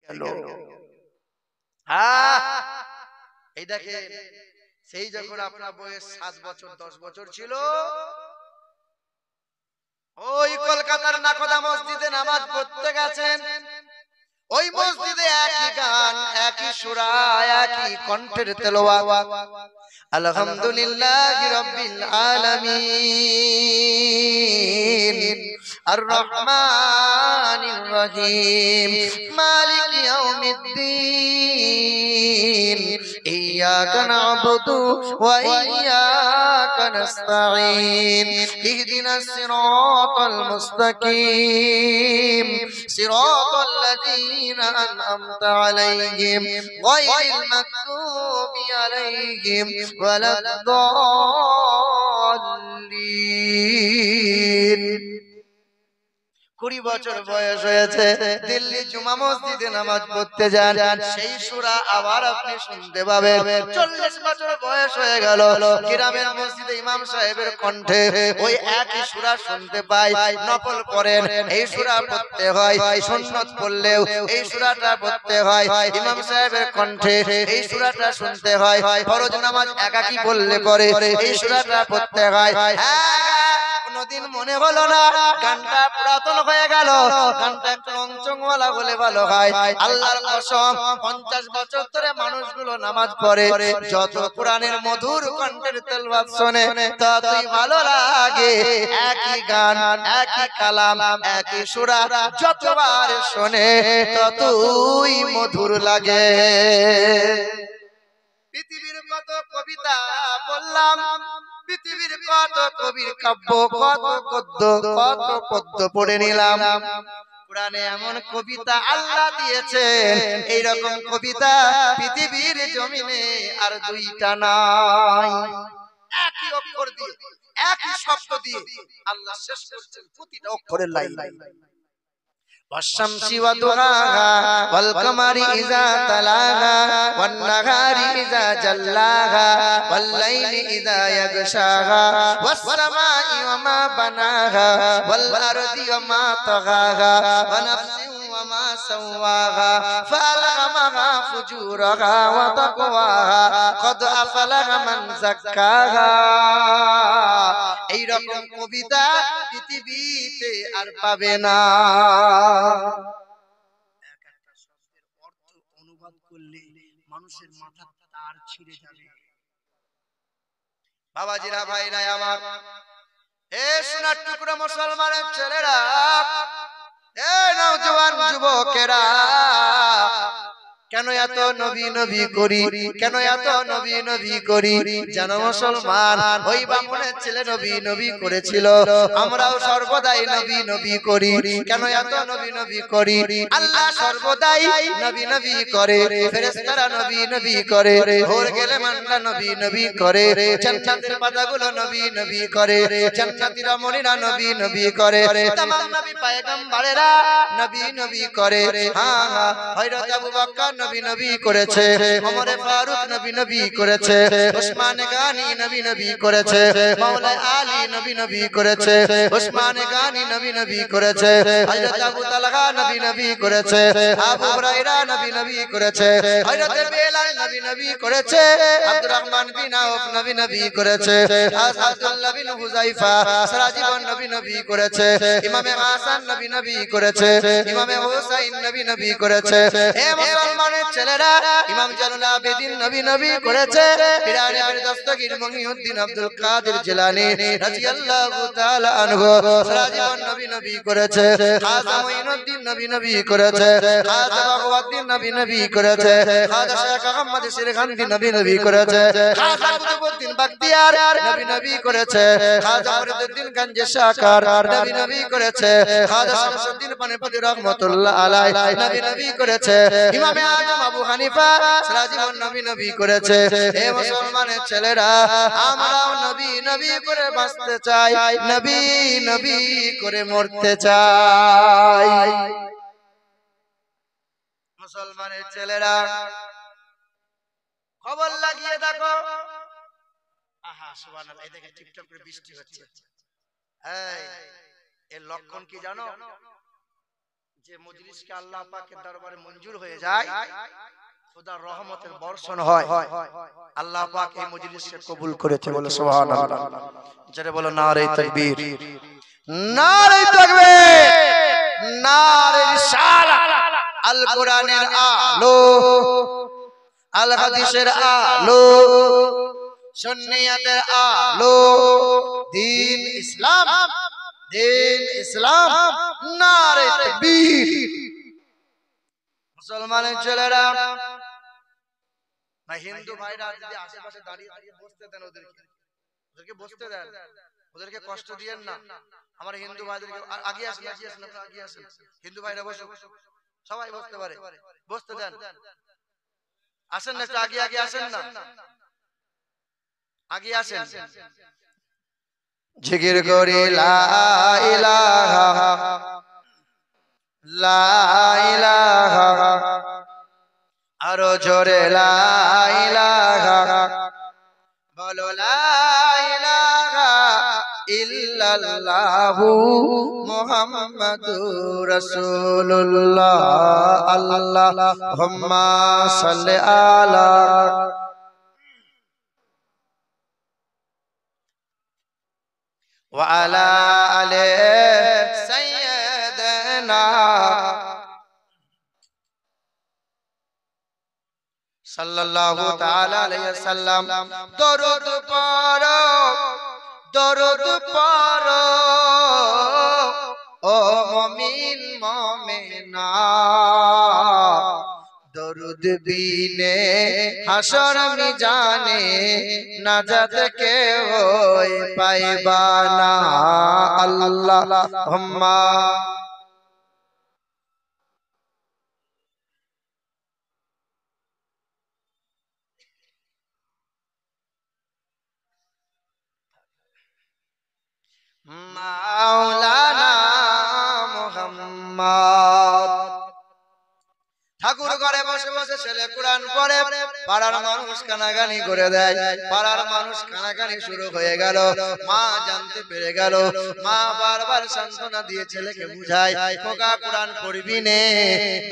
গেল। হ্যাঁ, এই দেখেন, সেই যখন আপনার বয়স 7 বছর 10 বছর ছিল, ওই কলকাতার নাকোদা মসজিদে নামাজ পড়তে গেছেন। ওই মসজিদে একই গান, একই সূরা, একই কণ্ঠের তেলাওয়াত। আলহামদুলিল্লাহি রাব্বিল আলামিন, আর রহমানির রহিম, মালিকি ইয়াউমিদ্দিন, ইয়্যাকা না'বুদু ওয়া ইয়্যাকা নাস্তাঈন, ইহদিনাস সিরাতাল মুস্তাকিম, সিরাতাল লাযীনা আন'আমতা আলাইহিম গায়রিল মাগদুবি আলাইহিম ওয়ালাদ-দাল্লিন। 20 বছর বয়স হয়েছে, দিল্লি জুমা মসজিদে নামাজ পড়তে যান, সেই সূরা আবার আপনি শুনতে পাবেন। 40 বছর বয়স হয়ে গেল, গ্রামের মসজিদে ইমাম সাহেবের কণ্ঠে ওই একই সূরা শুনতে পাই। নফল পড়েন, এই সূরা পড়তে হয়, সুন্নত পড়লেও এই সূরাটা পড়তে হয়, ইমাম সাহেবের কণ্ঠে এই সূরাটা শুনতে হয়। ফরজ নামাজ একাকী পড়লে পরে এই সূরাটা পড়তে হয়। কোনদিন মনে হলো না গানটা পুরাতন হয়ে গেল, গানটা একটু রংচংওয়ালা হলে ভালো হয়। আল্লাহর কসম, 50 বছর ধরে মানুষগুলো নামাজ পড়ে, যত কোরআনের মধুর কণ্ঠের তেলাওয়াত শোনে ততই ভালো লাগে। একই গান, একই কালাম, একই সূরা যতবার শোনে ততই মধুর লাগে। পৃথিবীর কত কবিতা বললাম, পৃথিবীর কত কবির কাব্য, কত পদ্য পড়ে নিলাম। কোরআনে এমন কবিতা আল্লাহ দিয়েছেন, এইরকম কবিতা পৃথিবীর জমিনে আর দুইটা নাই। একই অক্ষর দিয়ে, একই শব্দ দিয়ে আল্লাহ শেষ করছেন প্রতিটা অক্ষরের লাইন। والشمس وضحاها والقمر إذا تلاها والنهار إذا جلاها والليل إذا يغشاها والسماء وما بناها والأرض وما طغاها ونفس وما سواها فألهمها فجورها وتقواها قد أفلح من زكاها। এইরকম কবিতা পৃথিবীতে আর পাবে না। একটা শব্দের অর্থ অনুবাদ করলে মানুষের মাথার তার ছিঁড়ে যাবে। বাবাজিরা, ভাইরা আমার, এ সোনার টুকরা মুসলমানের ছেলেরা, এ নওজোয়ান যুবকেরা, কেন এত নবী নবী করি, কেন এত নবী নবী করি? জানো মুসলমান, ওই বামুনের ছেলে নবী নবী করেছিল, আমরাও সর্বদাই নবী নবী করি। কেন এত নবী নবী করি? আল্লাহ সর্বদাই নবী নবী করে, ফেরেশতারা নবী নবী করে, ভোর গেলে মান্না নবী নবী করে, জান্নাতের পাতাগুলো নবী নবী করে, জান্নাতি রমণীরা নবী নবী করে, तमाम নবী পয়গম্বরেরা নবী নবী করে। হ্যাঁ হ্যাঁ, হযরত আবু বকর নবী নবী করেছে, ওমর ফারুক নবী নবী করেছে, উসমান গানি নবী নবী করেছে, মাওলা আলী নবী নবী করেছে, উসমান গানি নবী নবী করেছে, হযরত আবু তালহা নবী নবী করেছে, আবু হুরায়রা নবী নবী করেছে, হযরত বেলাল নবী নবী করেছে, আব্দুর রহমান বিন আওফ নবী নবী করেছে, আব্দুল্লাহ বিন হুযায়ফা সারা জীবন নবী নবী করেছে, ইমামে হাসান নবী নবী করেছে, ইমামে হুসাইন নবী নবী করেছে। হে মুসলমানের ছেলেরা, ইমাম জানুল আবেদিন নবী নবী করেছে, পিরানে পীর দস্তগীর মুহিউদ্দিন আব্দুল কাদের জিলানী রাদিয়াল্লাহু তাআলা আনহু সারা জীবন নবী নবী করেছে, খাজা মুঈনুদ্দিন নবী নবী করেছে, খাজা বাগওয়াদ্দিন নবী নবী করেছে, খাজা শেখ আহমদ শিরখান্দি নবী নবী করেছে, খাজা কুতুবউদ্দিন বখতিয়ার নবী নবী করেছে, খাজা ফরিদউদ্দিন গঞ্জে শাকার নবী নবী করেছে, খাজা শামসুদ্দিন পানিপতি রহমাতুল্লাহ আলাইহি নবী নবী করেছে, ইমামে আজম আবু হানিফা সারা জীবন নবী নবী করেছে। হে মুসলমানের ছেলেরা, আমরাও নবী নবী করে বাঁচতে চাই, নবী নবী করে মরতে চাই। মুসলমানের ছেলেরা, খবর লাগিয়ে দেখো। আহা সুবহানাল্লাহ, এদিকে টিপটপ করে বৃষ্টি হচ্ছে। এই এর লক্ষণ কি জানো? যে মজলিসকে আল্লাহ পাকের দরবারে মঞ্জুর হয়ে যায়, খোদার রহমতের বর্ষণ হয়, আল্লাহ পাক এই মজলিসকে কবুল করেছে, বলে সুবহানাল্লাহ। যারা বলো নারে তাকবীর, নারে তাকবীর, নারে রিসালাত। আল কোরআনের আলো, আল হাদিসের আলো, সুন্নিয়তের আলো, দ্বীন ইসলাম, দ্বীন ইসলাম, নারে তাকবীর। মুসলমানের ছেলেরা, না হিন্দু ভাইরা যদি আশেপাশে দাঁড়িয়ে দাঁড়িয়ে বসতে দেন, ওদেরকে বসতে দেন, ওদেরকে কষ্ট দিয়েন না। আমার হিন্দু ভাইদেরকে আগে আসেন, আগে আসেন, হিন্দু ভাইরা বসো, সবাই বসতে পারে, বসতে দেন। আসেন না, একটু আগে আগে আসেন না, আগে আসেন। জিকির করি লা ইলাহা, লা ইলাহা, আরো জোরে লা ইলাহা, বলো লা ইলাহা ইল্লাল্লাহু মুহাম্মাদুর রাসূলুল্লাহ। আল্লাহুম্মা সাল্লি আলা ওয়া আলা আলি সাইয়্যিদিনা সাল্লাল্লাহু তাআলা আলাইহি ওয়াসাল্লাম। দরুদ পড়ো, দরুদ পড়ো, ও মুমিন মুমিনা, দরুদ বিনে হাসর মিজানে নাজাত কেউ পাইবা না। আল্লাহুম্মা মাওলানা মুহাম্মদ। ঠাকুর ঘরে বসে বসে ছেলে কোরআন পড়ে, পাড়ার মানুষ কানাকানি করে দেয়, পাড়ার মানুষ কানাকানি শুরু হয়ে গেল। মা জানতে পেরে গেল, মা বারবার সান্ত্বনা দিয়ে ছেলেকে বুঝায়, খোকা কোরআন পড়বি নে,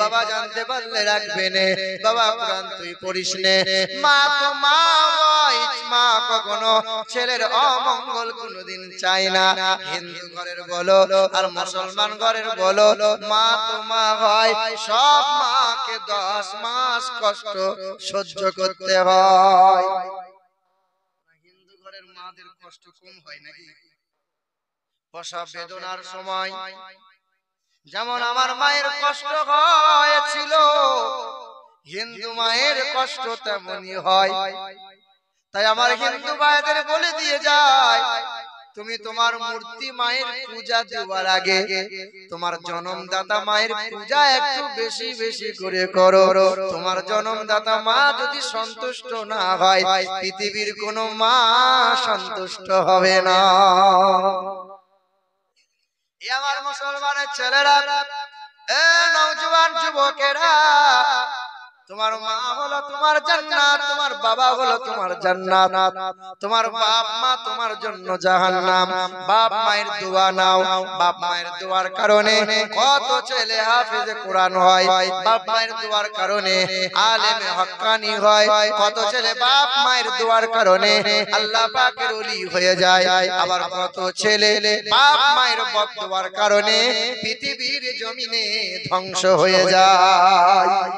বাবা জানতে পারলে রাখবে নে, বাবা কোরআন তুই পড়িস নে। মা তো মা হয়, মা কখনো ছেলের অমঙ্গল কোনোদিন চায় না। হিন্দু ঘরের বলো আর মুসলমান ঘরের বলো, মা তো মা হয়, সব মাকে 10 মাস কষ্ট সহ্য করতে হয়। হিন্দু ঘরের মাদের কষ্ট কম হয় নাকি? প্রসব বেদনার সময় যেমন আমার মায়ের কষ্ট হয়েছিল, হিন্দু মায়ের কষ্ট তেমনই হয়। তাই আমার হিন্দু ভাইদের বলে দিয়ে যায়, তুমি তোমার মূর্তি মায়ের পূজা দেওয়ার আগে তোমার জন্মদাতা মায়ের পূজা একটু বেশি বেশি করে করো। তোমার জন্মদাতা মা যদি সন্তুষ্ট না হয়, পৃথিবীর কোনো মা সন্তুষ্ট হবে না। এই আমার মুসলমানের ছেলেরা, এ নওজোয়ান যুবকেরা, তোমার মা হলো তোমার জান্নাত, তোমার বাবা হলো তোমার জান্নাত, তোমার বাপ মা তোমার জন্য জাহান্নাম। বাপ মায়ের দোয়া নাও, বাপ মায়ের দোয়ার কারণে কত ছেলে হাফেজে কোরআন হয়, বাপ মায়ের দোয়ার কারণে আলেমে হক্কানি হয়, কত ছেলে বাপ মায়ের দোয়ার কারণে আল্লাহ পাকের ওলি হয়ে যায়। আবার কত ছেলে বাপ মায়ের বদদোয়ার কারণে পৃথিবীর জমিনে ধ্বংস হয়ে যায়।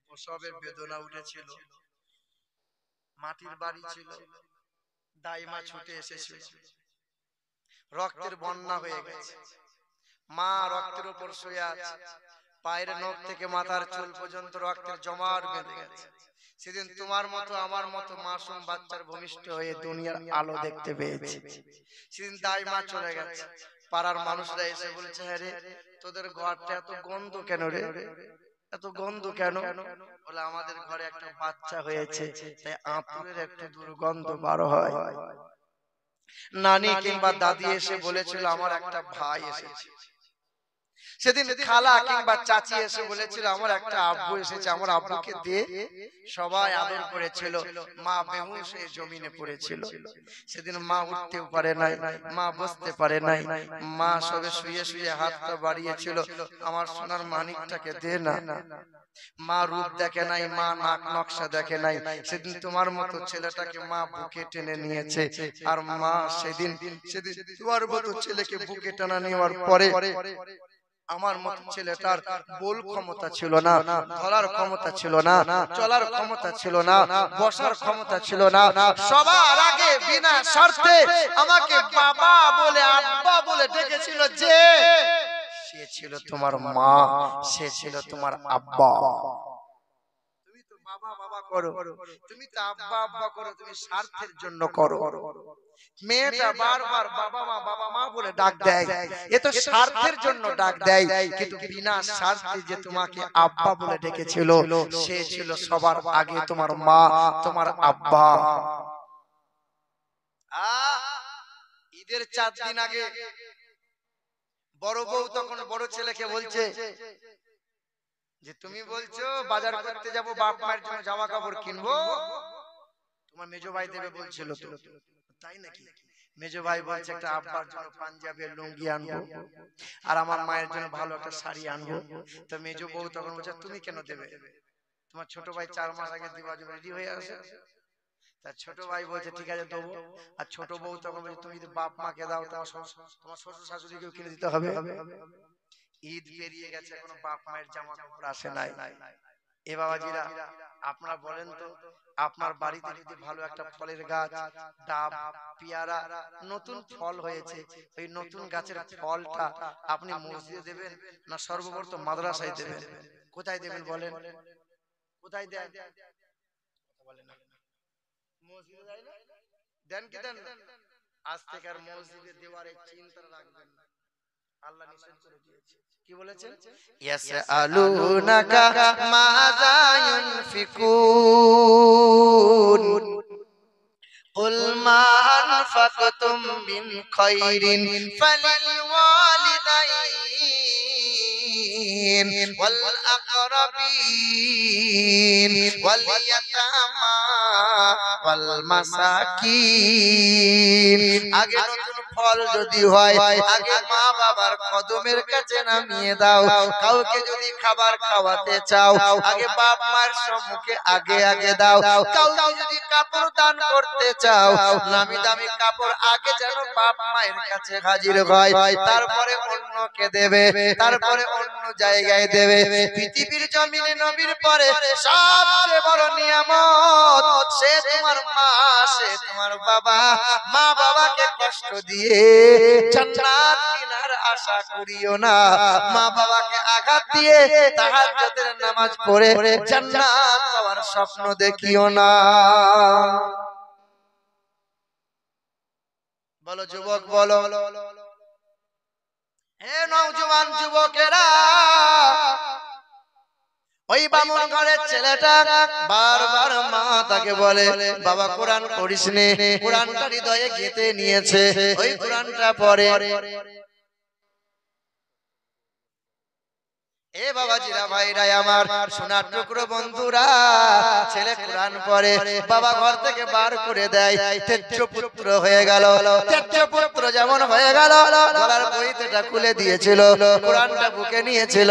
প্রসবের বেদনা উঠেছিল, মাটির বাড়ি ছিল, দাইমা ছুটে এসেছিল, রক্তের বন্যা হয়ে গেছে, মা রক্তের উপর শুয়ে আছে, পায়ের নখ থেকে মাথার চুল পর্যন্ত রক্তের জমাট বেঁধে গেছে। সেদিন তোমার মতো আমার মতো মাসুম বাচ্চার ভূমিষ্ঠ হয়ে দুনিয়ার আলো দেখতে পেয়েছে। সেদিন দাইমা চলে গেছে, পাড়ার মানুষরা এসে বলেছে, হ্যাঁ রে, তোদের ঘরটা এত গন্ধ কেন রে, এত গন্ধ কেন? বলে আমাদের ঘরে একটা বাচ্চা হয়েছে, তাই আঁতুরের একটু দুর্গন্ধ বার হয়। নানি কিংবা দাদি এসে বলেছিল আমার একটা ভাই এসেছে, সেদিন খালা কিংবা চাচি এসে বলেছিল আমার একটা আব্বু এসেছে, আমার আব্বুকে দিয়ে সবাই আদর করেছিল। মা বেহুশ হয়ে জমিনে পড়েছিল। সেদিন মা উঠতেও পারে নাই, মা বসতে পারে নাই, মা সবে শুয়ে শুয়ে হাতটা বাড়িয়েছিল, আমার সোনার মানিকটাকে দে না। মা রূপ দেখে নাই, মা নাক নকশা দেখে নাই। সেদিন তোমার মতো ছেলেটাকে মা বুকে টেনে নিয়েছে, আর মা সেদিন তোমার মতো ছেলেকে বুকে টানা নেওয়ার পরে আমার মতো ছেলেটার বল ক্ষমতা ছিল না, ধরার ক্ষমতা ছিল না, চলার ক্ষমতা ছিল না, বসার ক্ষমতা ছিল না। সবার আগে বিনা শর্তে আমাকে বাবা বলে আব্বা বলে ডেকেছিল, যে সে ছিল তোমার মা, সে ছিল তোমার আব্বা। তুমি তো বাবা বাবা করো, তুমি তো আব্বা আব্বা করো, তুমি স্বার্থের জন্য করো। মেয়েটা বারবার বাবা মা বলে ডাক দেয়, এ তো স্বার্থের জন্য ডাক দেয়, কিন্তু বিনা স্বার্থে যে তোমাকে আব্বা বলে ডেকেছিল, সে ছিল সবার আগে তোমার মা, তোমার আব্বা। ঈদের 4 দিন আগে বড় বউ তখন বড় ছেলেকে বলছে যে তুমি বলছো বাজার করতে যাব, বাপ মায়ের জন্য জামা কাপড় কিনবো, তোমার মেজো ভাই দেবে বলছিল তো, তাই নাকি? মেজো ভাই বলছে একটা আব্বার জন্য পাঞ্জাবের লুঙ্গি আনবো, আর আমার মায়ের জন্য ভালো একটা শাড়ি আনবো। তো মেজো বউ তখন বলছে তুমি কেন দেবে, তোমার ছোট ভাই 4 মাস আগে দিবার জন্য রেডি হয়ে আসে। তার ছোট ভাই বলছে ঠিক আছে দেবো। আর ছোট বউ তখন বলছে তুমি যদি বাপ মাকে দাও, তোমার শ্বশুর শাশুড়িকেও কিনে দিতে হবে। ঈদ পেরিয়ে গেছে, এখনো বাপ মায়ের জামা কাপড় আসে নাই। এ বাবাজিরা আপনারা বলেন তো, আপনার বাড়িতে যদি ভালো একটা ফলের গাছ, ডাব, পেয়ারা, নতুন ফল হয়েছে, ওই নতুন গাছের ফলটা আপনি মসজিদে দেবেন না সর্বপ্রথম মাদ্রাসায় দেবেন? কোথায় দেবেন বলেন? কোথায় দেন? মসজিদে দেয় না? দেন কি দেন না? আজ থেকে আর মসজিদে দেওয়ার চিন্তা রাখবেন না, আল্লাহ নিষেধ করে দিয়েছে। কি বলেছেন? ইয়াসআলুনাকা মাযা ইউনফিকুন কুল মা আনফাকতুম মিন খায়রিন ফালিল ওয়ালিদাইন ওয়াল আকরাবিন ওয়াল ইয়াতামা ওয়াল মাসাকিন। আগে নতুন ফল যদি হয়, আগে মা বাবার কদমের কাছে নামিয়ে দাও। কাউকে যদি খাবার খাওয়াতে চাও, আগে বাপ মায়ের সম্মুখে আগে আগে দাও। কাউকে যদি কাপড় দান করতে চাও, নামি দামি কাপড় আগে যেন বাপ মায়ের কাছে হাজির হয়, তারপরে অন্যকে দেবে, তারপরে অন্য জায়গায় দেবে। পৃথিবীর জমিনে নবীর পরে সবচেয়ে বড় নিয়ামত সে তোমার মা, সে তোমার বাবা। মা বাবাকে কষ্ট দিয়ে জান্নাত কেনার আশা করিও না, মা বাবাকে আঘাত দিয়ে তাহাজ্জুদের নামাজ পড়ে জান্নাত পাওয়ার স্বপ্ন দেখিও না। বলো যুবক, বলো হে নওজোয়ান যুবকেরা, ওই বামুন ঘরের ছেলেটা বারবার মা তাকে বলে বাবা কোরআন পড়িস নে, কোরআনটা হৃদয়ে গেঁথে নিয়েছে, ওই কোরআনটা পড়ে। এ বাবাজিরা ভাইরা আমার, সোনার টুকরো বন্ধুরা, ছেলে কোরআন পড়ে, বাবা ঘর থেকে বার করে দেয়, তেজ্য পুত্র হয়ে গেল। তেজ্য পুত্র যেমন হয়ে গেল, গলার বইতেটা খুলে দিয়েছিল, কোরআনটা বুকে নিয়েছিল।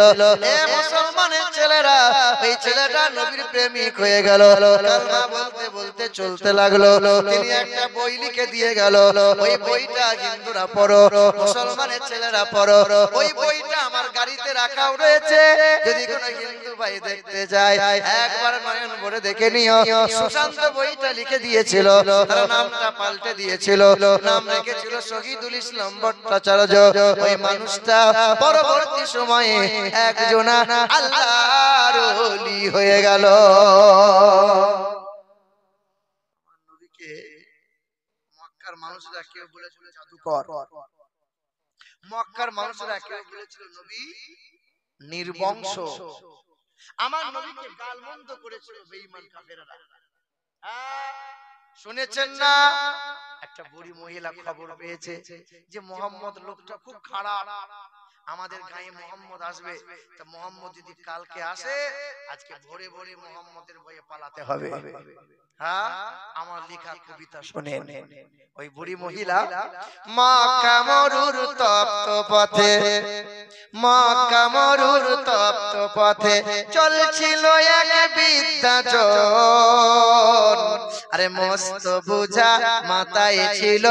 এ মুসলমানের ছেলেরা, এই ছেলেটা নবীর প্রেমিক হয়ে গেল, কালমা বলতে বলতে চলতে লাগলো। তিনি একটা বই লিখে দিয়ে গেল, ওই বইটা হিন্দুরা পড়ো, মুসলমানের ছেলেরা পড়ো। ওই বইটা আমার গাড়িতে রাখাও রয়েছে, যদি কোনো হিন্দু ভাই দেখতে যায় একবার নয়ন ভরে দেখে নিও। সুশান্ত বইটা লিখে দিয়েছিল, তার নামটা পাল্টে দিয়েছিল, নাম রেখেছিল শহীদুল ইসলাম ভট্টাচার্য। ওই মানুষটা পরবর্তী সময়ে একজন আল্লাহর ওলি হয়ে গেল। নবীকে মক্কার মানুষরা কেউ বলেছিল জাদুকর, মক্কার মানুষরা কেউ বলেছিল নবী নির্বংশ। আমার নবীকে গালমন্দ করেছিল বেঈমান কাফেররা। শুনেছেন না? একটা বুড়ি মহিলা খবর পেয়েছে যে মোহাম্মদ লোকটা খুব খারাপ, আমাদের গায়ে মোহাম্মদ আসবে, তা মোহাম্মদ যদি কালকে আসে, আজকে ভোরে ভোরে মোহাম্মদের ভয়ে পালাতে হবে। হ্যাঁ, আমার লেখা কবিতা শোনেন। ওই বুড়ি মহিলা মক্কা মরুর তপ্ত পথে, মক্কা মরুর তপ্ত পথে চলছিল এক বিদ্যাজন। আরে মস্ত বুঝা মাথায় ছিল,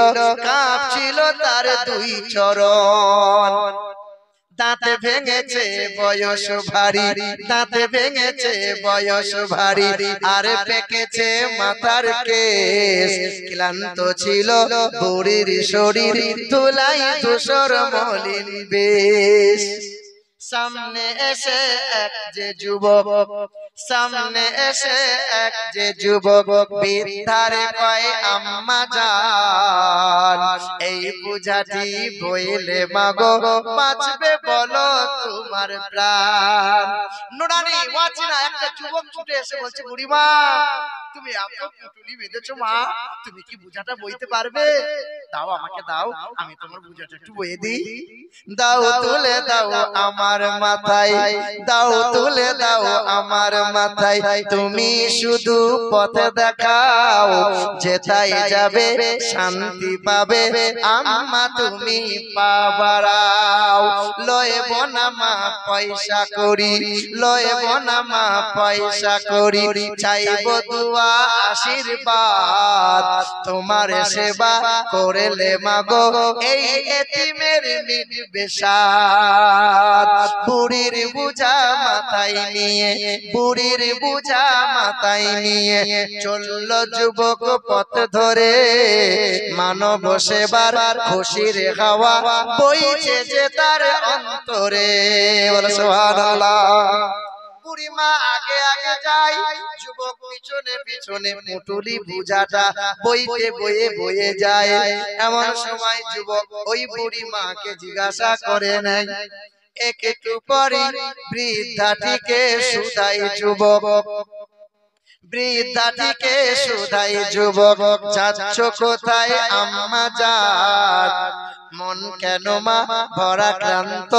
কাঁপছিল তার দুই চরণ। দাঁতে ভেঙেছে বয়স ভারী, দাঁতে ভেঙেছে বয়স ভারী, আর পেকেছে মাথার কেশ। ক্লান্ত ছিল বুড়ির শরীর, ধুলাই ধূসর মলিন বেশ। সামনে এসে এক যে যুবক, সামনে এসে এক যে যুবক, বৃদ্ধারে কয় আম্মা জান, এই বুঝাটি বইলে মাগো বাঁচবে বলো তোমার প্রাণ। নুরানি ওয়াচিনা একটা যুবক ছুটে এসে বলছে, বুড়িমা তুমি এত পুটুলি বেঁধেছো মা, তুমি কি বুঝাটা বইতে পারবে? দাও আমাকে দাও, আমি তোমার বুঝাটা একটু বইয়ে দিই। দাও তুলে দাও আমার মাথায়, দাও তুলে দাও আমার মাথায়, তুমি শুধু পথে দেখাও, যেথায় যাবে শান্তি পাবে আম্মা তুমি পা বাড়াও। লয়ব না মা পয়সা করি, লয়ব না মা পয়সা করি, চাইব দুয়া আশীর্বাদ, তোমার সেবা করলে মাগো এই এতিমের মিটবে সাদ। বুড়ির বুঝা মাথায় নিয়ে, বুড়ির বুঝা মাথায় নিয়ে চলল যুবক পথ ধরে, মানব সেবার খুশির হাওয়া বইছে যে তার অন্তরে। বলো সুবহানাল্লাহ। বুড়িমা আগে আগে যায়, যুবক পিছনে পিছনে পুটুলি বুঝাটা বইতে বয়ে বয়ে যায়। এমন সময় যুবক ওই বুড়ি মাকে জিজ্ঞাসা করে নেয়, একটু পরে বৃদ্ধাটিকে শুধাই যুবক, বৃদ্ধাটিকে শুধাই যুবক, যাচ্ছ কোথায় আম্মা জান? মন কেন মা ভরা ক্লান্ত,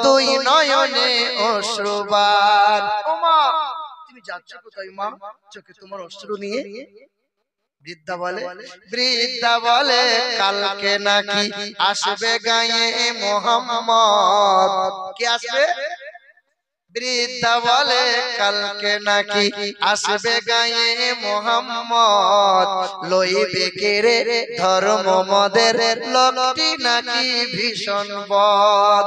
দুই নয়নে অশ্রুবান। ও মা তুমি যাচ্ছ কোথায় মা, চোখে তোমার অশ্রু নিয়ে? বৃদ্ধা বলে, বৃদ্ধা বলে কালকে নাকি আসবে গায়ে মোহাম্মদ। কে আসবে? বৃদ্ধা বলে কালকে নাকি আসবে গায়ে মোহাম্মদ, লইবে কেড়ে ধর্ম মদের লোকটি নাকি ভীষণ বদ।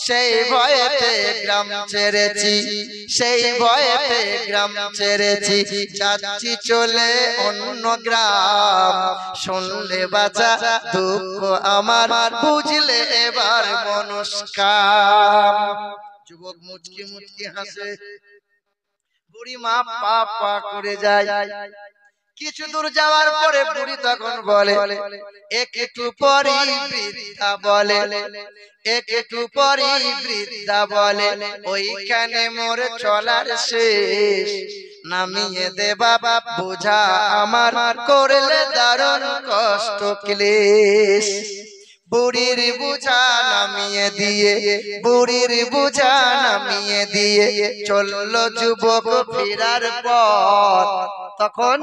সেই ভয়েতে গ্রাম ছেড়েছি, সেই ভয়েতে গ্রাম ছেড়েছি, যাচ্ছি চলে অন্য গ্রাম। শুনলে বাঁচা দুঃখ আমার, বুঝলে এবার মনস্কাম। যুবক মুচকি মুচকি হাসে, বুড়ি মা পা পা করে যায়। কিছু দূর যাওয়ার পরে বুড়ি তখন বলে, একটু পরে বৃদ্ধা বলে, একটু পরে বৃদ্ধা বলে, ওইখানে মোর চলার শেষ। নামিয়ে দে বাবা বোঝা আমার, করলে দারুণ কষ্ট ক্লেশ। বুড়ির বুঝা নামিয়ে দিয়ে, বুড়ির বুঝা নামিয়ে দিয়ে চলল যুবক ফেরার পথ। তখন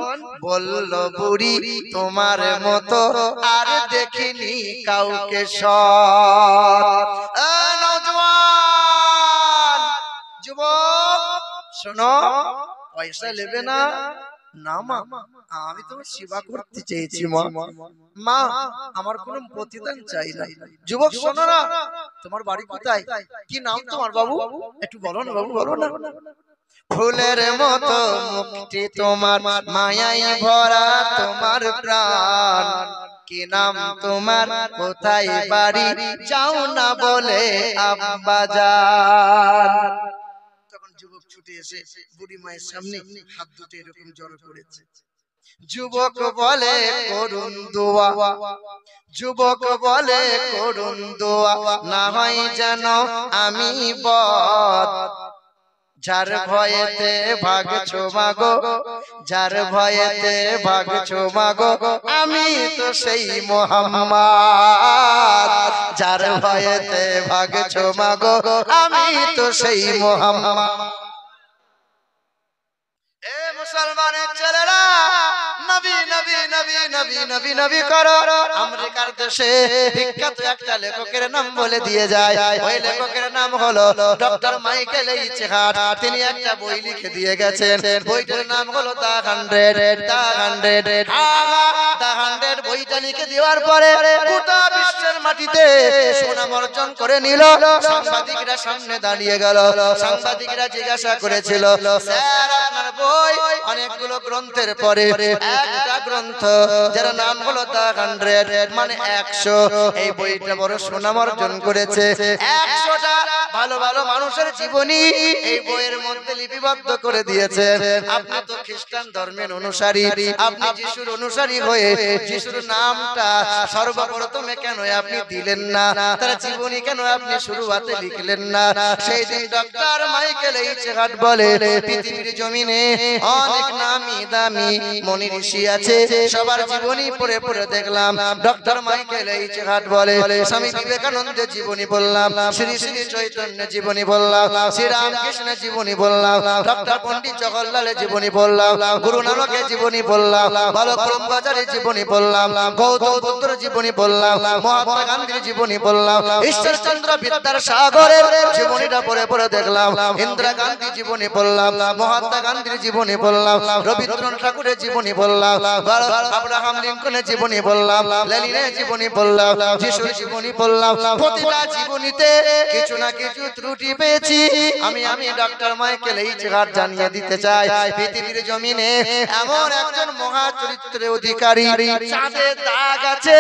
বলল বুড়ি, তোমার মতো আর দেখিনি কাউকে সৎ। নওজওয়ান যুবক শোনো, পয়সা নেবে না? না মা, আমি তোমার সেবা করতে চেয়েছি মা, মা আমার কোনো প্রতিদান চাই না। যুবক শোনো না, তোমার বাড়ি কোথায়, কি নাম তোমার বাবু, একটু বলো না বাবু, বলো না। ফুলের মতো মুখটি তোমার, মায়াই ভরা তোমার প্রাণ, কি নাম তোমার, কোথায় বাড়ি, যাও না বলে আব্বা জান। তখন যুবক ছুটে এসে বুড়ি মায়ের সামনে হাত দুটো এরকম জড়ো করেছে। যুবক বলে করুন দোয়া, যুবক বলে করুন দোয়া, না হয় যেন আমি বদ। যার ভয়েতে ভাগছো মাগো, যার ভয়েতে ভাগছো মাগো, আমি তো সেই মোহাম্মদ। যার ভয়েতে ভাগছো মাগো, আমি তো সেই মোহাম্মদ। এ মুসলমানের ছেলেরা, নবী নবী নবী নবী নবী নবী করো। আমেরিকার দেশে বিখ্যাত একটা লেখকের নাম বলে দিয়ে যায়, ওই লেখকের নাম হলো ডক্টর মাইকেল এইচ হার্ট। তিনি একটা বই লিখে দিয়ে গেছেন, বইটার নাম হলো দ্য 100 বইটা লিখে দেওয়ার পরে গোটা বিশ্বের মাটিতে সুনাম অর্জন করে নিল। সাংবাদিকরা সামনে দাঁড়িয়ে গেল, সাংবাদিকরা জিজ্ঞাসা করেছিল, স্যার আপনার বই অনেকগুলো গ্রন্থের পরে একটা গ্রন্থ যার নাম হলো দ্য 100 মানে 100, এই বইটা বড় সুনাম অর্জন করেছে। 100টা ভালো ভালো মানুষের জীবনী এই বইয়ের মধ্যে লিপিবদ্ধ করে দিয়েছে। আপনি তো খ্রিস্টান ধর্মের অনুসারী, আপনি যিশুর অনুসারী হয়ে যিশুর নামটা সর্বপ্রথমে কেন আপনি দিলেন না, তার জীবনী কেন আপনি শুরুতে লিখলেন না? সেই দিন ডক্টর মাইকেল এইচ হার্ট বলে, পৃথিবীর জমিনে অনেক নামি দামি মনি ঋষি আছে, সবার জীবনী পড়ে পড়ে দেখলাম। ডক্টর মাইকেল এইচ হার্ট বলে, স্বামী বিবেকানন্দের জীবনী বললাম, শ্রী শ্রী চৈতন্য জীবনী বললাম, শ্রী রামকৃষ্ণের জীবনী বললাম, ডক্টর পণ্ডিত জওহরলালের জীবনী বললাম, গুরু নানকের জীবনী বললাম, বালক ব্রহ্মচারীর জীবনী বললাম, গৌতম বুদ্ধের জীবনী বললাম, মহাত্মা গান্ধীর জীবনী বললাম, ঈশ্বরচন্দ্র বিদ্যাসাগরের জীবনীটা পড়ে পড়ে দেখলাম, ইন্দিরা গান্ধী জীবনী বললাম, মহাত্মা গান্ধীর জীবনী বললাম, রবীন্দ্রনাথ ঠাকুরের জীবনী বললাম, আব্রাহাম লিঙ্কনের জীবনী বললাম, লেনিনের জীবনী বললাম, যিশুর জীবনী বললাম। প্রতিটা জীবনীতে কিছু না কিছু ত্রুটি পেয়েছি। আমি ডক্টর মাইকেল এইচ হার্ট জানিয়ে দিতে চাই, পৃথিবীর জমিনে এমন একজন মহা চরিত্রের অধিকারী, চাঁদে দাগ আছে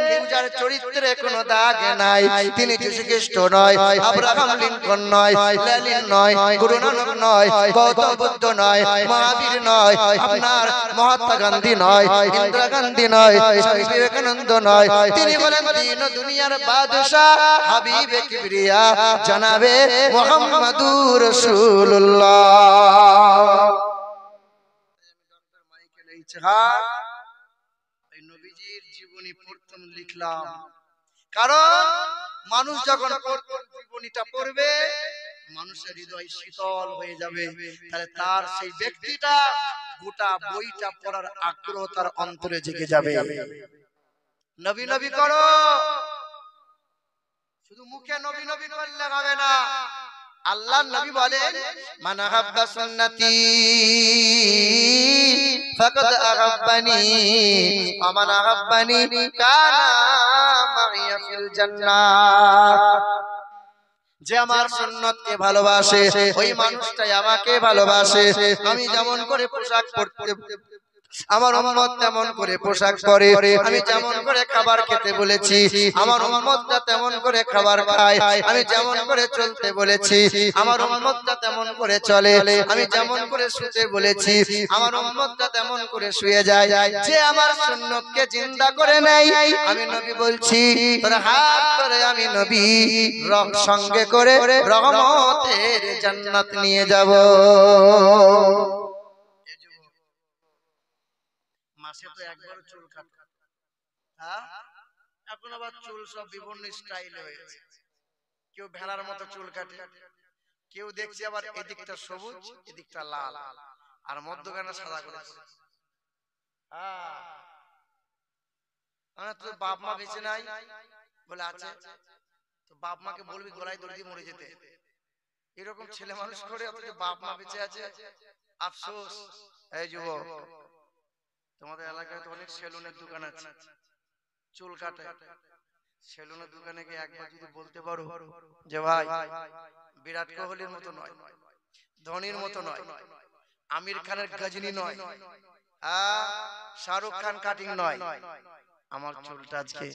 কিন্তু যার চরিত্রে কোনো দাগ নাই। তিনি যীশু খ্রিস্ট নয়, আব্রাহাম লিঙ্কন নয়, লেনিন নয়, গুরু নানক নয়, গৌতম বুদ্ধ নয়, মহাবীর নয়, আপনার মহাত্মা গান্ধী নয়, ইন্দিরা গান্ধী নয়, স্বামী বিবেকানন্দ নয়। তিনি বলেন দিন দুনিয়ার বাদশাহ হাবিবে কিবরিয়া জনাবে মুহাম্মাদুর রাসূলুল্লাহ। ডক্টর মাইকেল এইচ হার্ট এই নবীজির জীবনী প্রথম লিখলাম, কারণ মানুষ যখন জীবনীটা পড়বে মানুষের হৃদয় শীতল হয়ে যাবে, তাহলে তার সেই ব্যক্তিটা গোটা বইটা পড়ার আগ্রহ তার অন্তরে জেগে যাবে। নবী নবী করো, শুধু মুখে নবী নবী করলে হবে না। আল্লাহর নবী বলেন, মান আহাব্বা সুন্নতি ফাকাদ আহাব্বানি ওয়া মান আহাব্বানি কানা মাইয়া ফিল জান্নাহ। যে আমার সুন্নতকে ভালোবাসে ওই মানুষটাই আমাকে ভালোবাসে। আমি যেমন করে পোশাক পরতে আমার উম্মত তেমন করে পোশাক পরে, আমি যেমন করে খাবার খেতে বলেছি আমার উম্মতটা তেমন করে খাবার খায়, আমি যেমন করে চলতে বলেছি আমার উম্মতটা তেমন করে চলে, আমি যেমন করে শুতে বলেছি আমার উম্মতটা তেমন করে শুয়ে যায়। যে আমার সুন্নতকে জিন্দা করে নেয়, আমি নবী বলছি তোর হাত ধরে আমি নবী সঙ্গে করে রহমতের জান্নাত নিয়ে যাব। মাসে তো একবার চুল কাটা, হ্যাঁ এখন আবার চুল সব বিভিন্ন স্টাইল হয়েছে, কেউ ভেড়ার মতো চুল কাটে, কেউ দেখছি আবার এদিকটা সবুজ এদিকটা লাল আর মধ্যখানে সাদা করেছে। তোর বাপ মা বেঁচে নাই বলে আছে, তো বাপ মাকে বলবি গলায় দড়ি দিয়ে মরে যেতে, এরকম ছেলে মানুষ করে, অথচ বাপ মা বেঁচে আছে, আফসোস। এই যুবক, তোমাদের এলাকায় তো অনেক সেলুনের দোকান আছে, চুল কাটে, সেলুনের দোকানে গিয়ে একবার যদি বলতে পারো যে ভাই বিরাট কোহলির মতো নয়, ধোনির মতো নয়, আমির খানের গজনী নয়, শাহরুখ খান কাটিং নয়, আমার চুলটা আজকে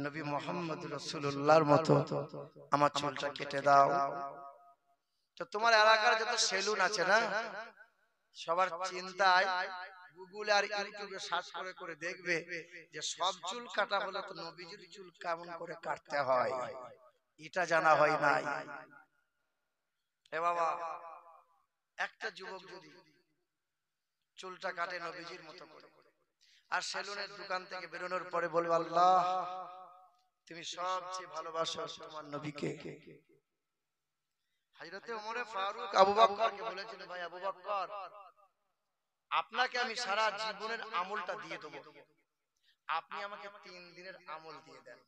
নবী মুহাম্মদ রাসূলুল্লাহর মতো আমার চুলটা কেটে দাও। তো তোমার এলাকার যত সেলুন আছে না, সবার চিন্তায় গুগল আর ইউটিউবে সার্চ করে করে দেখবে যে সব চুল কাটা হলে তো নবীজির চুল কেমন করে কাটতে হয়, এটা জানা হয় নাই। এ বাবা, একটা যুবক যদি চুলটা কাটে নবীজির মতো করে আর সেলুনের দোকান থেকে বেরোনোর পরে বলবে আল্লাহ তুমি সবচেয়ে ভালোবাসো তোমার নবীকে। হযরতে ওমর ফারুক আবু বকরকে বলেছিল, ভাই আবু বকর, আপনাকে আমি সারা জীবনের আমলটা দিয়ে দেব, আপনি আমাকে 3 দিনের আমল দিয়ে দেন।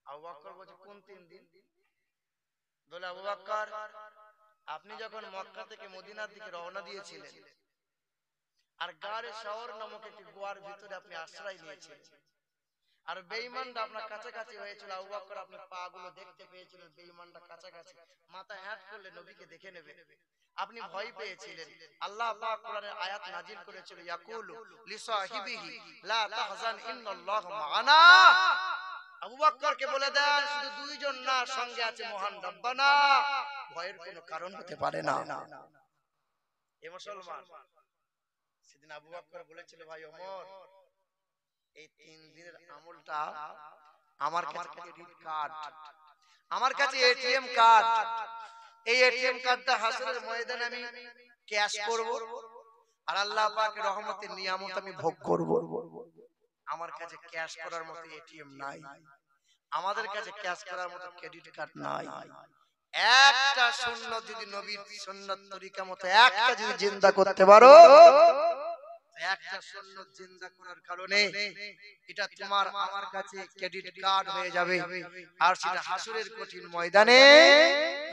আবু বকর বলে, কোন 3 দিন? বলে, আবু বকর, আপনি যখন মক্কা থেকে মদিনার দিকে রওনা দিয়েছিলেন আর গারে শহর নামক একটি গুহার ভিতরে আপনি আশ্রয় নিয়েছিলেন আর বেঈমানরা আপনার কাছাকাছি হয়েছিল, আবু বকর আপনি পা গুলো দেখতে পেয়েছিলেন, বেঈমানরা কাছাকাছি, মাথা হ্যাট করলে নবীকে দেখে নেবে, আপনি ভয় পেয়েছিলেন। আল্লাহ পাক কোরআনের আয়াত নাজিল করেছিল, ইয়াকুলু লিসাহিবিহি লা তাহজান ইন্নাল্লাহু মা'ানা। আবু বকরকে বলে দেন শুধু 2 জন না, সঙ্গে আছে মহান রব্বানা, ভয়ের কোনো কারণ হতে পারে না। এ মুসলমান, সেদিন আবু বকর বলেছিল, ভাই ওমর, এই 3 দিনের আমলটা আমার কাছে ক্রেডিট কার্ড, আমার কাছে এটিএম কার্ড, এই এটিএম কার্ডটা হাসরের ময়দানে আমি ক্যাশ করব আর আল্লাহ পাকের রহমতের নিয়ামত আমি ভোগ করব। আমার কাছে ক্যাশ করার মতো এটিএম নাই, আমাদের কাছে ক্যাশ করার মতো ক্রেডিট কার্ড নাই। একটা সুন্নাত যদি নবীর সুন্নাত তরিকা মতো একটা যদি জিন্দা করতে পারো, একটা সুন্নাত জিন্দা করার কারণে এটা তোমার আমার কাছে ক্রেডিট কার্ড হয়ে যাবে আর সেটা হাসরের কঠিন ময়দানে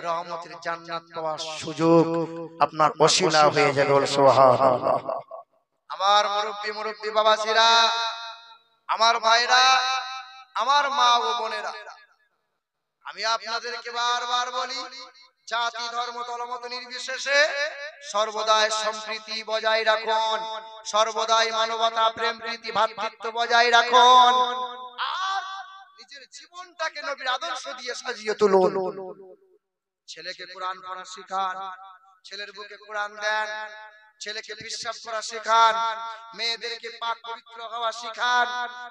রহমতের জান্নাত পাওয়ার সুযোগ আপনার ওসিলা হয়ে যাবে। সুবহানাল্লাহ। আমার মুরব্বি বাবাজিরা, আমার ভাইরা, আমার মা ও বোনেরা, আমি আপনাদেরকে বারবার বলি, জাতি ধর্ম দলমত নির্বিশেষে সর্বদাই সম্প্রীতি বজায় রাখুন, সর্বদাই মানবতা প্রেম প্রীতি ভ্রাতৃত্ব বজায় রাখুন আর নিজের জীবনটাকে নবীর আদর্শ দিয়ে সাজিয়ে তুলুন। ছেলেকে কোরআন পড়া শেখান, ছেলের বুকে কোরআন দেন, ছেলেকে বিশ্বাস করা শেখান, মেয়েদেরকে পাক পবিত্র হওয়া শেখান,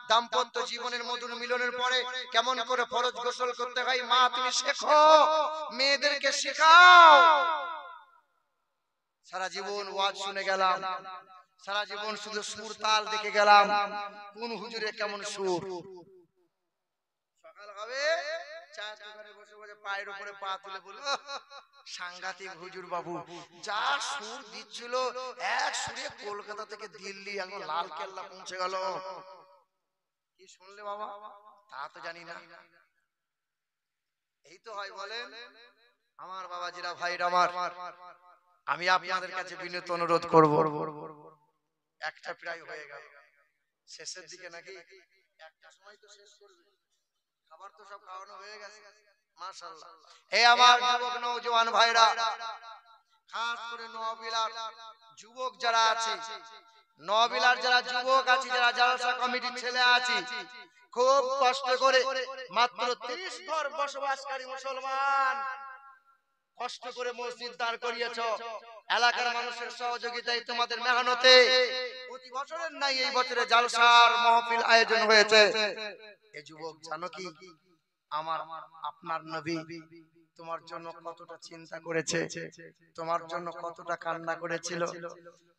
দাম্পত্য জীবনের মধুর মিলনের পরে কেমন করে ফরজ গোসল করতে হয় মা তুমি শেখো, মেয়েদেরকে শেখাও। সারা জীবন ওয়াজ শুনে গেলাম, সারা জীবন শুধু সুর তাল দেখে গেলাম, কোন হুজুরে কেমন সুর। সকাল হবে, চা দোকানে বসে বসে পায়ের উপরে পা তুলে বলল, সাংঘাতিক হুজুর বাবু, যা সুর দিচ্ছিল এক সুরে কলকাতা থেকে দিল্লি একদম লাল কেল্লা পৌঁছে গেল। কি শুনলে বাবা? তা তো জানি না। এই তো হয় বলেন আমার বাবাজিরা, ভাইরা আমার, আমি আপনাদের কাছে বিনীত অনুরোধ করব, একটা প্রায় হয়ে গেল, শেষের দিকে নাকি একটা সময় তো শেষ করবে, খাবার তো সব খাওয়ানো হয়ে গেছে মাশাআল্লাহ। এই আমার যুবক নওজোয়ান ভাইরা, খাস করে নওবিলার যুবক যারা আছে, নওবিলার যারা যুবক আছে, যারা জালসা কমিটির ছেলে আছে, খুব কষ্ট করে মাত্র 30 ঘর বসবাসকারী মুসলমান কষ্ট করে মসজিদ দাঁড় করিয়েছো, এলাকার মানুষের সহযোগিতায় তোমাদের মেহনতে প্রতি বছরের নাই এই বছরে জালসার মাহফিল আয়োজন হয়েছে। এই যুবক জানো কি, আমার আপনার নবী তোমার জন্য কতটা চিন্তা করেছে, তোমার জন্য কতটা কান্না করেছিল।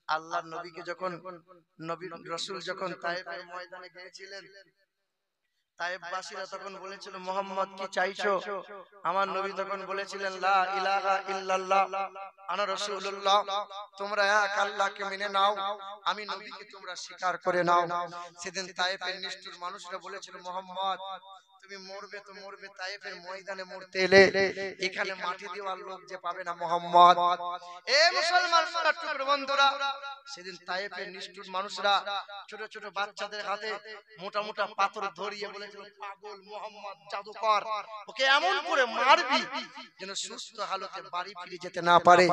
আল্লাহর নবীকে যখন নবী রাসূল যখন তায়েফের ময়দানে গিয়েছিলেন, তায়েফবাসীরা তখন বলেছিল, মুহাম্মদ কি চাইছো? আমার নবী তখন বলেছিলেন, লা ইলাহা ইল্লাল্লাহ আনা রাসূলুল্লাহ, তোমরা এক আল্লাহকে মেনে নাও, আমি নবীকে তোমরা স্বীকার করে নাও। সেদিন তায়েফের নিষ্ঠুর মানুষরা বলেছিল, মুহাম্মদ তুমি মরবে তো মরবে তায়েফের ময়দানে মরতে এলে, এখানে মাটি দেওয়ার লোক যে পাবে না মুহাম্মদ। এ মুসলমান টুকরো বন্ধুরা, সেদিন তায়েফের নিষ্ঠুর মানুষরা ছোট ছোট বাচ্চাদের হাতে মোটা মোটা পাথর ধরিয়ে বলেছিল, পাগল মুহাম্মদ জাদুকর, ওকে এমন করে মারবি যেন সুস্থ হালতে বাড়ি ফিরে যেতে না পারে।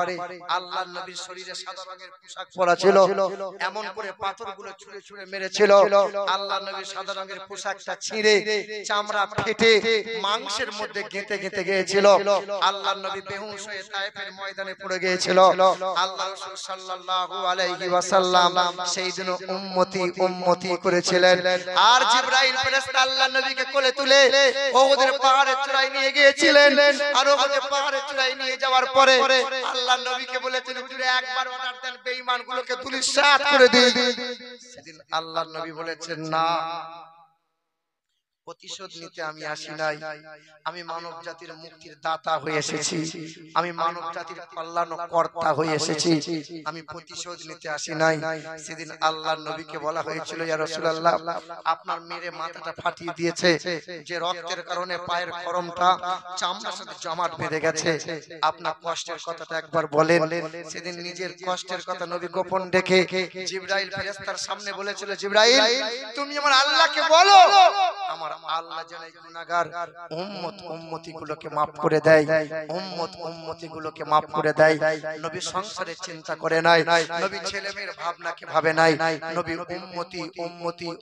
আল্লাহর নবীর শরীরে সাদা রঙের পোশাক পরা ছিল, এমন করে পাথরগুলো ছুঁড়ে ছুঁড়ে মেরেছিল। আল্লাহর নবীর সাদা রঙের পোশাকটা ছিঁড়ে চামড়া ফেটে মাংসের মধ্যে গেঁথে গেঁথে গিয়েছিল। আল্লাহর নবী বেহুশ হয়ে তায়েফের ময়দানে পড়ে গিয়েছিল। আল্লাহ রাসূল সাল্লাল্লাহু আলাইহি আলাইহি ওয়াসাল্লাম সেই দিন উম্মতি করেছিলেন। আর জিবরাইল ফেরেশতা আল্লাহর নবীকে কোলে তুলে ওহদের পাহাড়ের চূড়ায় নিয়ে গিয়েছিলেন। আর ওহদের পাহাড়ের চূড়ায় নিয়ে যাওয়ার পরে আল্লাহর নবীকে বলেছেন, হুজুরে একবার অর্ডার দেন বেঈমানগুলোকে ধূলিসাৎ করে দিই। সেদিন আল্লাহর নবী বলেছেন, না, প্রতিশোধ নিতে আমি আসি নাই, আমি মানব জাতির মুক্তির দাতা হয়ে এসেছি, আমি মানব জাতির কল্যাণ কর্তা হয়ে এসেছি, আমি প্রতিশোধ নিতে আসি নাই। সেদিন আল্লাহর নবীকে বলা হয়েছিল, ইয়া রাসূলুল্লাহ, আপনার মেরে মাথাটা ফাটিয়ে দিয়েছে, যে রক্তের কারণে পায়ের খরমটা চামড়ার সাথে জমাট বেঁধে গেছে, আপনার কষ্টের কথাটা একবার বলেন। সেদিন নিজের কষ্টের কথা নবী গোপন রেখে জিবরাইল ফেরেশতার সামনে বলেছিল, জিবরাইল, তুমি আমার আল্লাহকে বলো, আমার আল্লাহ যেন এই গুনাহগার উম্মতি গুলোকে maaf করে দেয়, উম্মতি গুলোকে maaf করে দেয়। নবী সংসারের চিন্তা করে নাই, নবী ছেলেমেয়ের ভাবনাকে ভাবে নাই, নবী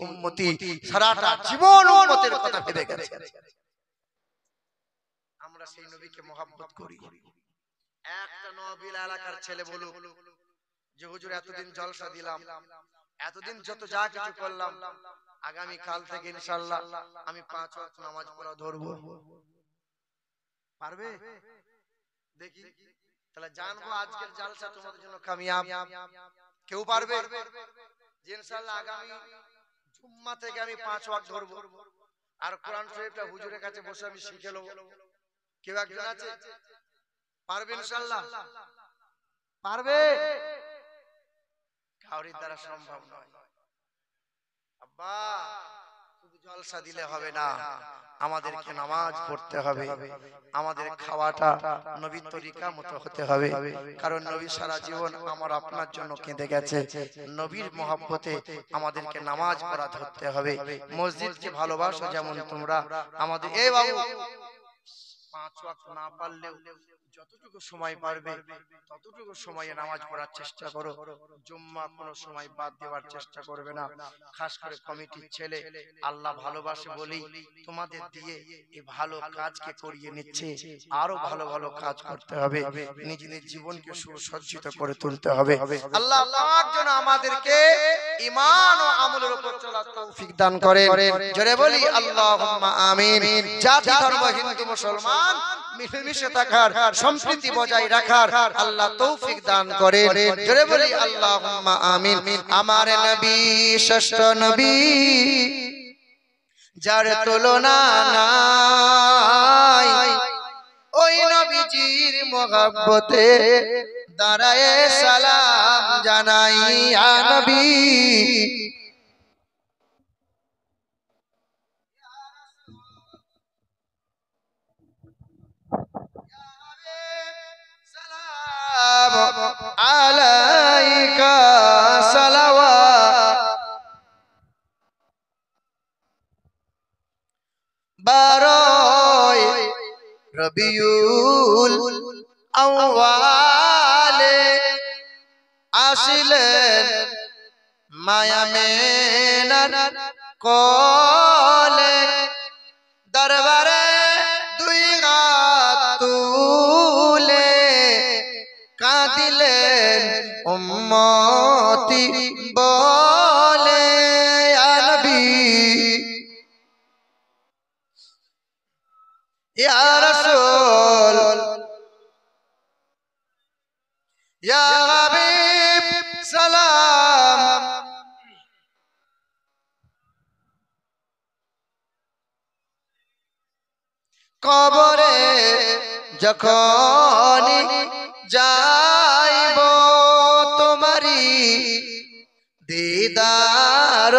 উম্মতি সারাটা জীবন উম্মতের কথা ভেবে গেছে। আমরা সেই নবীকে mohabbat করি। একটা নবীল এলাকার ছেলে বলুক যে হুজুর এতদিন জলসা দিলাম, এতদিন যত যা কিছু করলাম, আগামী কাল থেকে ইনশাআল্লাহ আমি 5 ওয়াক্ত নামাজ পড়া ধরব, পারবে? দেখি তাহলে জানবো আজকের জলসা তোমাদের জন্য কামিয়াব। কেউ পারবে যে ইনশাআল্লাহ আগামী জুম্মা থেকে আমি 5 ওয়াক্ত ধরব আর কোরআন শরীফটা হুজুরের কাছে বসে আমি শিখে নেব? কেউ একজন আছে পারবে ইনশাআল্লাহ? পারবে? কাউরির দ্বারা সম্ভব নয়। আব্বা শুধু জলসা দিলে হবে না, আমাদেরকে নামাজ পড়তে হবে, আমাদের খাওয়াটা নবীর তরিকা মতো হতে হবে। কারণ নবী সারা জীবন আমার আপনার জন্য কেঁদে গেছে। নবীর মহব্বতে আমাদেরকে নামাজ পড়া ধরতে হবে। মসজিদকে ভালোবাসো যেমন তোমরা আমাদের, এই বাবু 5 ওয়াক্ত না পারলেও যতটুকু সময় পারবে ততটুকু সময়ে নামাজ পড়ার চেষ্টা করো। জুম্মা কোনো সময় বাদ দেওয়ার চেষ্টা করবে না। খাস করে কমিটির ছেলে, আল্লাহ ভালোবাসে বলেই তোমাদের দিয়ে এই ভালো কাজকে করিয়ে নিচ্ছে। আরো ভালো ভালো কাজ করতে হবে, নিজ নিজ জীবনকে সুসজ্জিত করে তুলতে হবে। আল্লাহ পাক যেন আমাদেরকে ঈমান ও আমলের উপর চলার তৌফিক দান করেন। জোরে বলি আল্লাহুম্মা আমিন। জাতি ধর্ম হিন্দু মুসলমান মিলেমিশে থাকার, সম্প্রীতি বজায় রাখার আল্লাহ তৌফিক দান করেন। জোরে বলি আল্লাহুম্মা আমিন। আমার নবী শ্রেষ্ঠ নবী, যার তুলনা নাই, ওই নবীজির মহব্বতে দাঁড়ায় সালাম জানাই। ইয়া নবী আলাইকা সালাওয়াত বারোই রবিউল আউয়ালে আসিলেন মায়া মেনার কোলে, দরবারে দুই হাত তুলে কাঁদিলেন উম্মতি বলে। ইয়া নবী ইয়া রাসূল ইয়া হাবিব সালাম। কবরে যখন যাইব তোমারি দিদার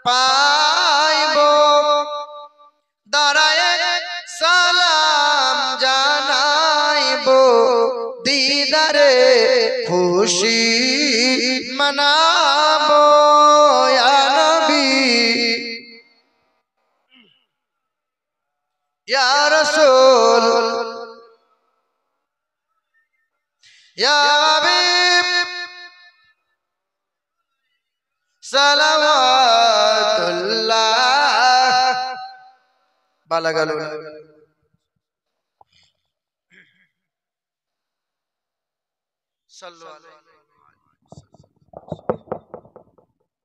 পাইব, দাঁড়ায় সালাম জানাইব, দিদারে খুশি মানাবো। ইয়া নবী ইয়া রাসূল ইয়া হাবিব সালাওয়াতুল্লাহ বালাগাল। সাল্লু আলাইহি।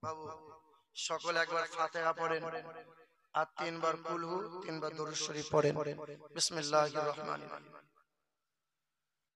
বাবু সকলে একবার ফাতিহা পড়েন আর তিনবার কুল হু তিনবার দরুদ শরীফ পড়েন। বিসমিল্লাহির রহমানির রহিম।